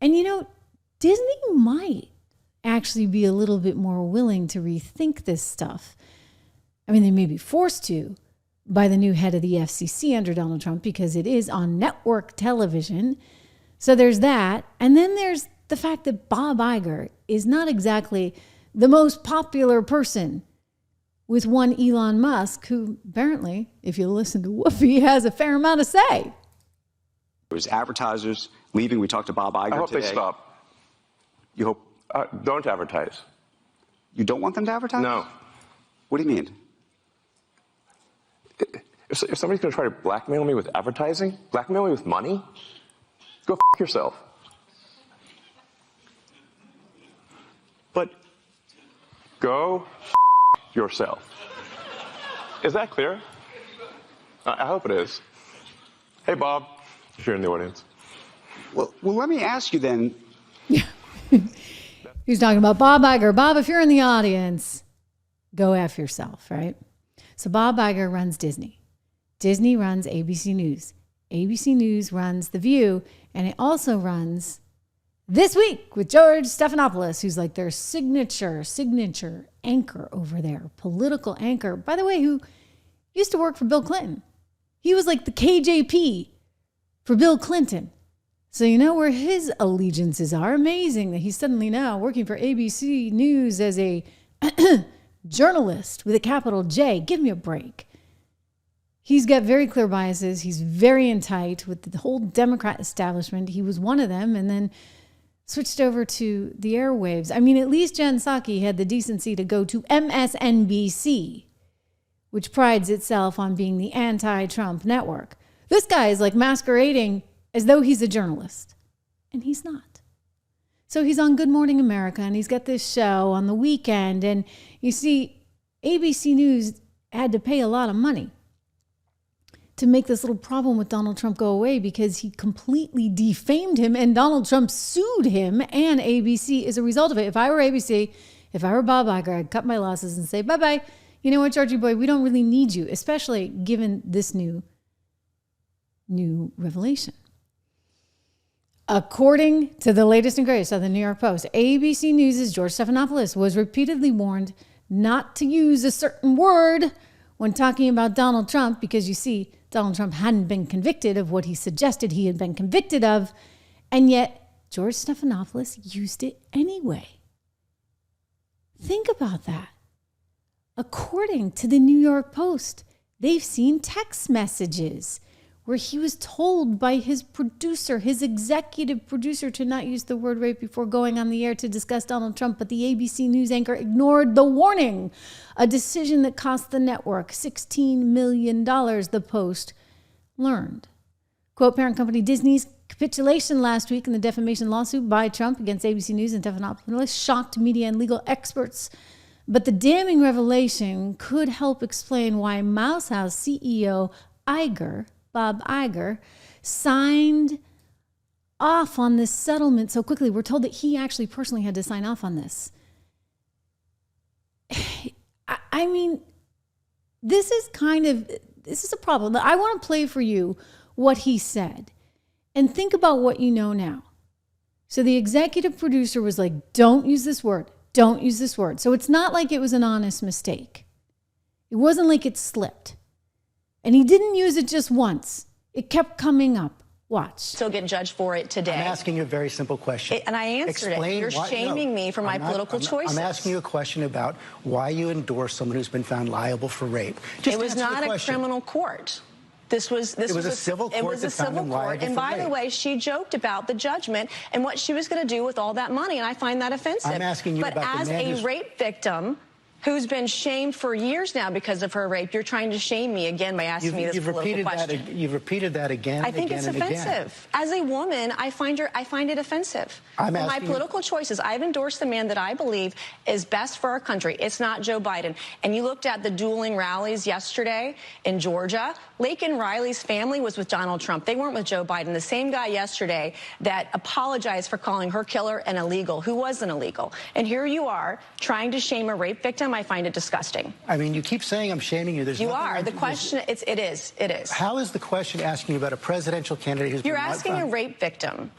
And, you know, Disney might actually be a little bit more willing to rethink this stuff. I mean, they may be forced to by the new head of the FCC under Donald Trump because it is on network television. So there's that. And then there's the fact that Bob Iger is not exactly the most popular person with one Elon Musk, who apparently, if you listen to Whoopi, has a fair amount to say. There was advertisers leaving. We talked to Bob Iger today. I hope they stop. You hope? Don't advertise. You don't want them to advertise? No. What do you mean? If somebody's going to try to blackmail me with advertising, blackmail me with money, go f*** yourself. But go f*** yourself. Is that clear? I hope it is. Hey, Bob, if you're in the audience. well, let me ask you then. He's talking about Bob Iger. Bob, if you're in the audience, go F yourself, right? So Bob Iger runs Disney. Disney runs ABC News. ABC News runs The View. And it also runs This Week with George Stephanopoulos, who's like their signature anchor over there, political anchor. By the way, who used to work for Bill Clinton. He was like the KJP for Bill Clinton. So you know where his allegiances are. Amazing that he's suddenly now working for ABC News as a journalist with a capital J. Give me a break. He's got very clear biases. He's very in tight with the whole Democrat establishment. He was one of them and then switched over to the airwaves. I mean, at least Jen Psaki had the decency to go to MSNBC, which prides itself on being the anti-Trump network. This guy is like masquerading as though he's a journalist, and he's not. So he's on Good Morning America, and he's got this show on the weekend, and you see, ABC News had to pay a lot of money to make this little problem with Donald Trump go away because he completely defamed him, and Donald Trump sued him and ABC as a result of it. If I were ABC, if I were Bob Iger, I'd cut my losses and say, bye-bye. You know what, Georgie boy, we don't really need you, especially given this new revelation. According to the latest and greatest of the New York Post, ABC News' George Stephanopoulos was repeatedly warned not to use a certain word when talking about Donald Trump because, you see, Donald Trump hadn't been convicted of what he suggested he had been convicted of, and yet George Stephanopoulos used it anyway. Think about that. According to the New York Post, they've seen text messages where he was told by his producer, his executive producer, to not use the word rape before going on the air to discuss Donald Trump, but the ABC News anchor ignored the warning, a decision that cost the network $16 million, the Post learned. Quote, parent company Disney's capitulation last week in the defamation lawsuit by Trump against ABC News and Stephanopoulos shocked media and legal experts. But the damning revelation could help explain why Mouse House CEO Bob Iger, signed off on this settlement so quickly. We're told that he actually personally had to sign off on this. I mean, this is a problem. I want to play for you what he said and think about what you know now. So the executive producer was like, don't use this word. Don't use this word. So it's not like it was an honest mistake. It wasn't like it slipped. And he didn't use it just once. It kept coming up. Watch. Still get judged for it today. I'm asking you a very simple question. And I answered it. You're shaming me for my political choices. I'm asking you a question about why you endorse someone who's been found liable for rape. It was not a criminal court. It was a civil court. It was a civil court. And by the way, she joked about the judgment and what she was going to do with all that money. And I find that offensive. I'm asking you about the man as a rape victim who's been shamed for years now because of her rape, you're trying to shame me again by asking me this political question. You've repeated that again and again and again. I think it's offensive. As a woman, I find it offensive. For my political choices, I've endorsed the man that I believe is best for our country. It's not Joe Biden. And you looked at the dueling rallies yesterday in Georgia. Laken Riley's family was with Donald Trump. They weren't with Joe Biden. The same guy yesterday that apologized for calling her killer an illegal, who wasn't illegal. And here you are trying to shame a rape victim. I find it disgusting. I mean, you keep saying I'm shaming you. You are. The question, it is. How is the question asking you about a presidential candidate who's You're asking a rape victim.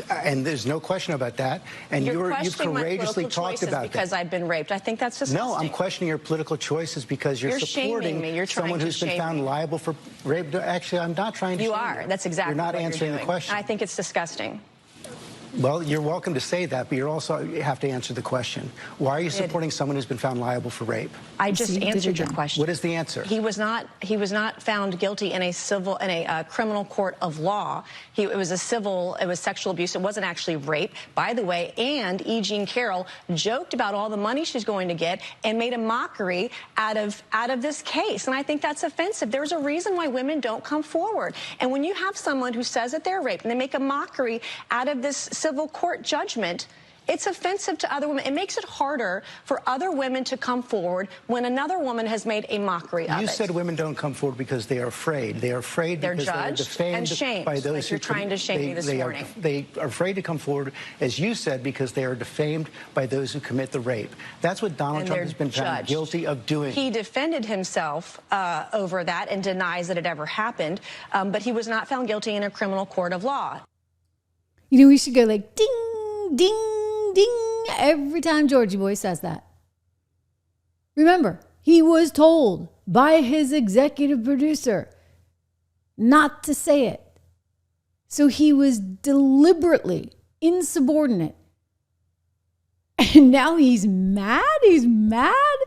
And there's no question about that. And You're you've questioning my courageously political talked choices about because that. I've been raped. I think that's disgusting. No, I'm questioning your political choices because you're shaming supporting me. You're trying someone to who's been shame found me. liable for rape. Actually, I'm not trying to You shame are. you. That's exactly You're not what answering you're the doing. question. And I think it's disgusting. Well, you're welcome to say that, but you have to answer the question. Why are you supporting someone who's been found liable for rape? I just answered your question. What is the answer? He was not found guilty in a criminal court of law. It was sexual abuse. It wasn't actually rape, by the way. And E. Jean Carroll joked about all the money she's going to get and made a mockery out of this case. And I think that's offensive. There's a reason why women don't come forward. And when you have someone who says that they're raped and they make a mockery out of this civil court judgment, it's offensive to other women. It makes it harder for other women to come forward when another woman has made a mockery of it. You said women don't come forward because they are afraid. They are afraid because they are defamed and shamed, by those like you're trying to shame me this morning. They are afraid to come forward, as you said, because they are defamed by those who commit the rape. That's what Donald Trump has been found guilty of doing. He defended himself over that and denies that it ever happened, but he was not found guilty in a criminal court of law. You know, we should go like ding, ding, ding every time Georgie Boy says that. Remember, he was told by his executive producer not to say it. So he was deliberately insubordinate. And now he's mad? He's mad?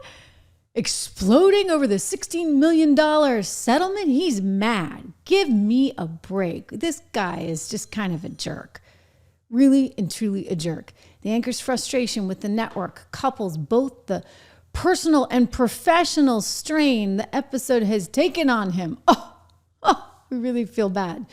Exploding over the $16 million settlement? He's mad. Give me a break. This guy is just kind of a jerk. Really and truly a jerk. The anchor's frustration with the network couples both the personal and professional strain the episode has taken on him. We really feel bad.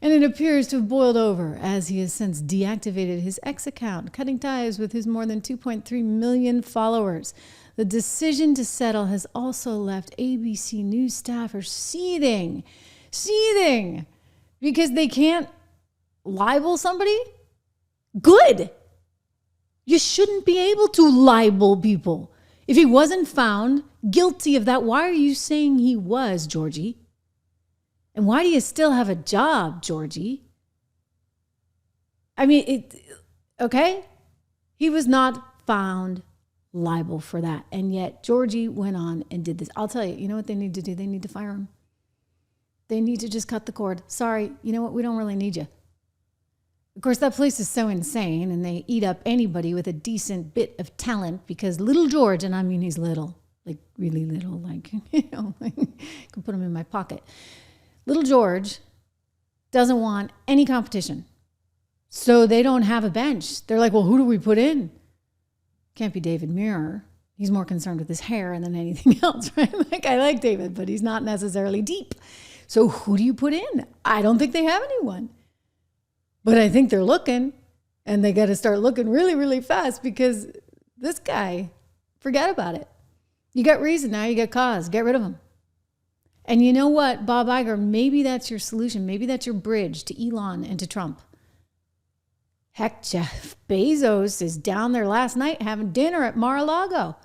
And it appears to have boiled over as he has since deactivated his X account, cutting ties with his more than 2.3 million followers. The decision to settle has also left ABC News staffers seething, because they can't libel somebody. Good. You shouldn't be able to libel people. If he wasn't found guilty of that, why are you saying he was, Georgie? And why do you still have a job, Georgie? I mean, okay? He was not found liable for that. And yet Georgie went on and did this. I'll tell you, you know what they need to do? They need to fire him. They need to just cut the cord. Sorry, you know what? We don't really need you. Of course, that place is so insane, and they eat up anybody with a decent bit of talent because little George, and I mean he's little, like really little, like, like I can put him in my pocket. Little George doesn't want any competition. So they don't have a bench. They're like, well, who do we put in? Can't be David Muir. He's more concerned with his hair than anything else, right? Like, I like David, but he's not necessarily deep. So who do you put in? I don't think they have anyone. But I think they're looking, and they got to start looking really, really fast because this guy, forget about it. You got reason now, you got cause. Get rid of him. And you know what, Bob Iger, maybe that's your solution. Maybe that's your bridge to Elon and to Trump. Heck, Jeff Bezos is down there last night having dinner at Mar-a-Lago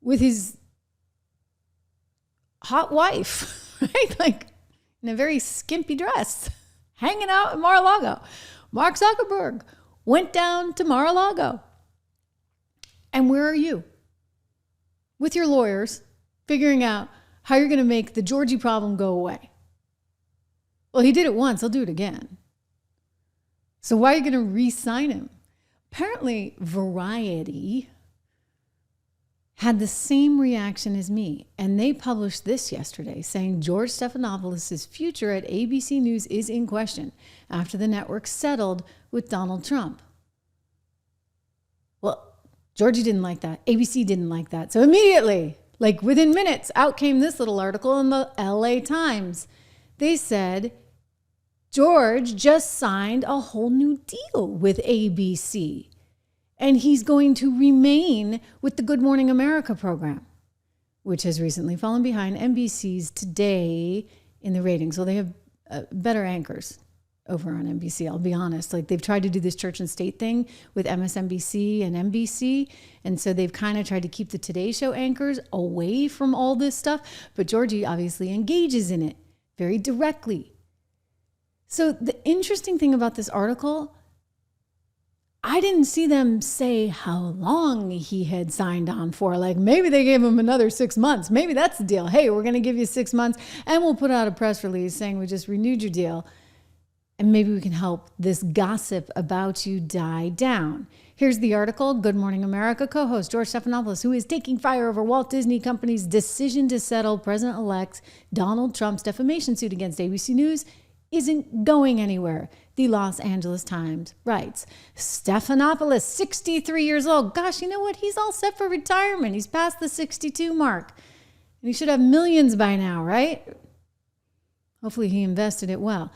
with his hot wife, right? Like in a very skimpy dress, hanging out at Mar-a-Lago. Mark Zuckerberg went down to Mar-a-Lago. And where are you? With your lawyers, figuring out how you're going to make the Georgie problem go away. Well, he did it once. He'll do it again. So why are you going to re-sign him? Apparently, Variety had the same reaction as me. And they published this yesterday saying George Stephanopoulos' future at ABC News is in question after the network settled with Donald Trump. Well, Georgie didn't like that. ABC didn't like that. So immediately, like within minutes, out came this little article in the LA Times. They said, George just signed a whole new deal with ABC. And he's going to remain with the Good Morning America program, which has recently fallen behind NBC's Today in the ratings. Well, they have better anchors over on NBC, I'll be honest. Like they've tried to do this church and state thing with MSNBC and NBC. And so they've kind of tried to keep the Today Show anchors away from all this stuff. But Georgie obviously engages in it very directly. So the interesting thing about this article, I didn't see them say how long he had signed on for. Like maybe they gave him another 6 months. Maybe that's the deal. Hey, we're going to give you 6 months and we'll put out a press release saying we just renewed your deal. And maybe we can help this gossip about you die down. Here's the article. Good Morning America co-host George Stephanopoulos, who is taking fire over Walt Disney Company's decision to settle President-elect Donald Trump's defamation suit against ABC News, isn't going anywhere. The Los Angeles Times writes, Stephanopoulos, 63 years old. Gosh, you know what? He's all set for retirement. He's past the 62 mark. And he should have millions by now, right? Hopefully he invested it well.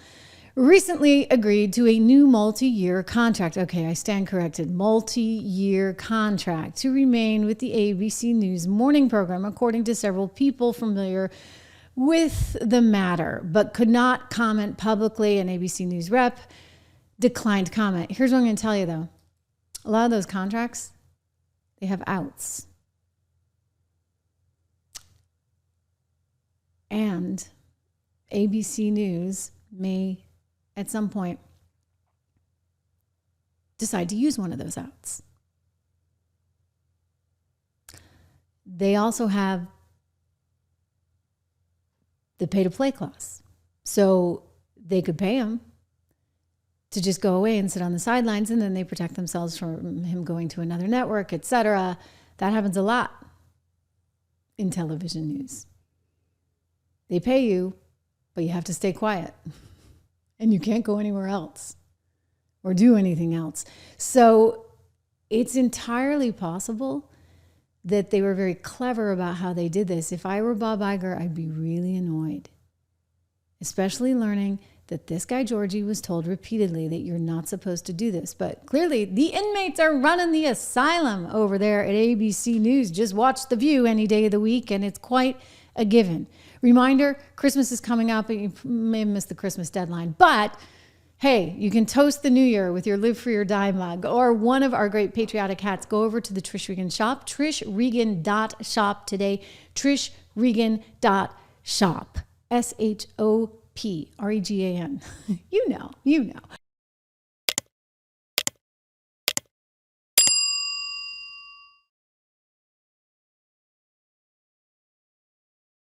Recently agreed to a new multi-year contract. Okay, I stand corrected. Multi-year contract to remain with the ABC News morning program, according to several people familiar with the matter, but could not comment publicly. An ABC News rep declined comment. Here's what I'm going to tell you, though. A lot of those contracts, they have outs. And ABC News may, at some point, decide to use one of those outs. They also have the pay-to-play clause. So they could pay him to just go away and sit on the sidelines, and then they protect themselves from him going to another network, etc. That happens a lot in television news. They pay you, but you have to stay quiet. And you can't go anywhere else or do anything else. So it's entirely possible that they were very clever about how they did this. If I were Bob Iger, I'd be really annoyed, especially learning that this guy, Georgie, was told repeatedly that you're not supposed to do this. But clearly, the inmates are running the asylum over there at ABC News. Just watch The View any day of the week, and it's quite a given. Reminder, Christmas is coming up, and you may have missed the Christmas deadline, but hey, you can toast the new year with your Live Free or Die mug or one of our great patriotic hats. Go over to the Trish Regan shop, trishregan.shop today, trishregan.shop, SHOPREGAN. You know.